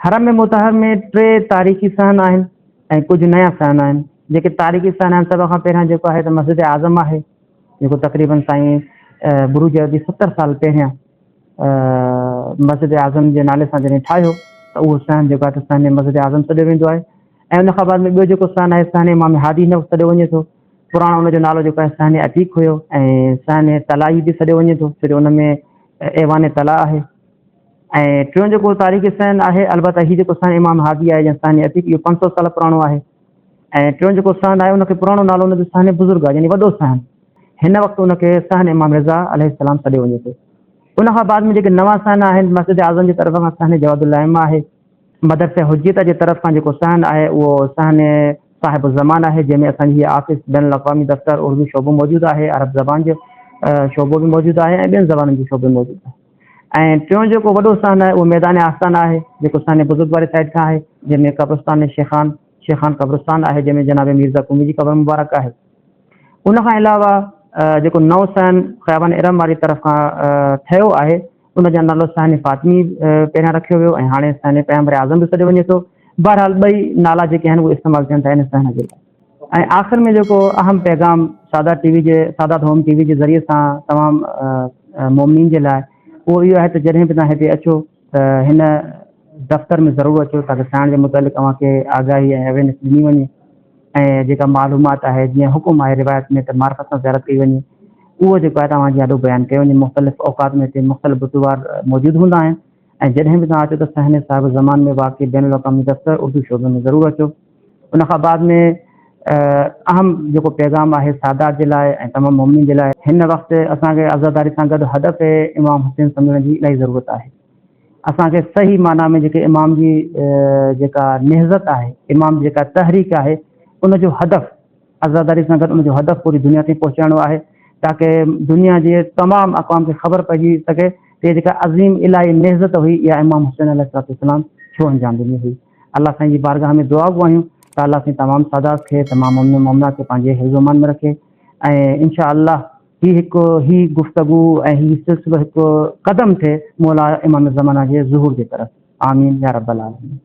हरम में मुतहर में 3 तारीख़ी स्थान आहिनि ऐं कुझु नया स्थान आहिनि। जेके तारीख़ी स्थान आहिनि सभ खां पहिरियां जेको आहे त मस्जिद आज़म आहे, जेको तक़रीबन साईं बुरूज जी 70 साल पहिरियां मस्जिद आज़म जे नाले सां जॾहिं ठाहियो त उहो स्थान जेको आहे त स्थान मस्जिद आज़म सॾियो वेंदो आहे। ऐं उन खां बाद में ॿियो जेको स्थान आहे स्थान इमाम हादी न सॾियो वञे थो। पुराणो हुनजो नालो जेको आहे स्थान अतीक हुयो ऐं स्थान तलाई बि सॾियो वञे थो, छो जो उन में ऐवान तला आहे। ऐं टियों जेको तारीख़ी स्थान आहे, अलबत्ता हीउ जेको स्थान इमाम हादी आहे या स्थान अतीक, इहो 500 साल पुराणो आहे। ऐं टियों जेको स्थान आहे उनखे पुराणो नालो उनजो स्थान बुज़ुर्ग आहे, यानी वॾो स्थान। हिन वक़्तु उनखे स्थान इमाम रिज़ा अलैहिस्सलाम सॾियो वञे थो। उन खां बाद में जेके नवां स्थान आहिनि, मस्जिद आज़म जी तरफ़ खां स्थान जवादुल अइम्मा आहे। मदरसे हुज्जियत जे तरफ़ खां जेको स्थान आहे उहो स्थान साहिब ज़मान आहे, जंहिंमें असांजी हीअ आफ़िस बैनुल अक़वामी दफ़्तर उर्दू शोबो मौजूदु आहे, अरब ज़बान जो शोबो बि मौजूदु आहे ऐं ॿियनि ज़बाननि जो शोबो मौजूदु आहे। ऐं टियों जेको वॾो स्थान आहे उहो मैदान आस्थान आहे, जेको स्थान बुज़ुर्ग वारी साइड खां आहे, जंहिंमें कब्रिस्तान शेखान कब्रिस्तान आहे, जंहिंमें जनाब मीरज़ा कुमी जी क़ब्र मुबारक आहे। उन खां अलावा जेको नओं स्थान ख़याबान इरम वारी तरफ़ खां ठहियो आहे, उनजो नालो स्थान फ़ातिमी पहिरियां रखियो वियो ऐं हाणे स्थान पैगम्बर आज़म बि सॾियो वञे थो। बहरहाल ॿई नाला जेके आहिनि उहे इस्तेमालु थियनि था इन स्थान जे लाइ। ऐं आख़िर में जेको अहम पैगाम सादात होम टीवी जे ज़रिए सां तमामु मोमिनीन जे लाइ उहो इहो आहे त जॾहिं बि तव्हां हिते अचो त हिन दफ़्तर में ज़रूरु अचो, ताकी साइण जे मुतालिक़ तव्हांखे आगाही ऐं अवेयरनेस ॾिनी वञे ऐं जेका मालूमात आहे, जीअं हुकुम आहे रिवायत में त मार्फत सां ज़ियारत कई वञे, उहो जेको आहे तव्हांजी ॾाढो बयानु कयो वञे। मुख़्तलिफ़ औक़ात में हिते मुख़्तलिफ़ बुधवार मौजूदु हूंदा आहिनि ऐं जॾहिं बि तव्हां अचो त सहने साहिब ज़मान में वाक़ई बैनुल अक़वामी दफ़्तर उर्दू शोबे में ज़रूरु अचो। उन खां बाद में अहम जेको पैगाम आहे सादात जे लाइ ऐं तमामु मोमिन जे लाइ, हिन वक़्तु असांखे अज़ादारी सां गॾु हदफ़ इमाम हुसैन सम्झण जी इलाही ज़रूरत आहे। असांखे सही माना में जेके इमाम जी जेका निहज़त आहे, इमाम जेका तहरीक आहे, उनजो हदफ़ अज़ादारी सां गॾु उनजो हदफ़ पूरी दुनिया ताईं पहुचाइणो आहे, ताकी दुनिया जे तमामु अक़वाम खे ख़बर पइजी सघे त जेका अज़ीम इलाही निहज़त हुई इहा इमाम हुसैन अलैहिस्सलाम छो अंजाम ॾिनी हुई। अल्लाह साईं जी बारगाह में दुआ आहियूं त अल्लाह साईं तमामु सादात खे, तमामु मोमिन मोमिनात खे पंहिंजे हिफ़्ज़-ओ-मान में रखे ऐं इंशा अल्लाह ही गुफ़्तगू ऐं ही सिलसिलो हिकु क़दम थिए मौला इमाम ज़माना जे ज़ुहूर जे तरफ़। आमीन या रब्बल आलमीन।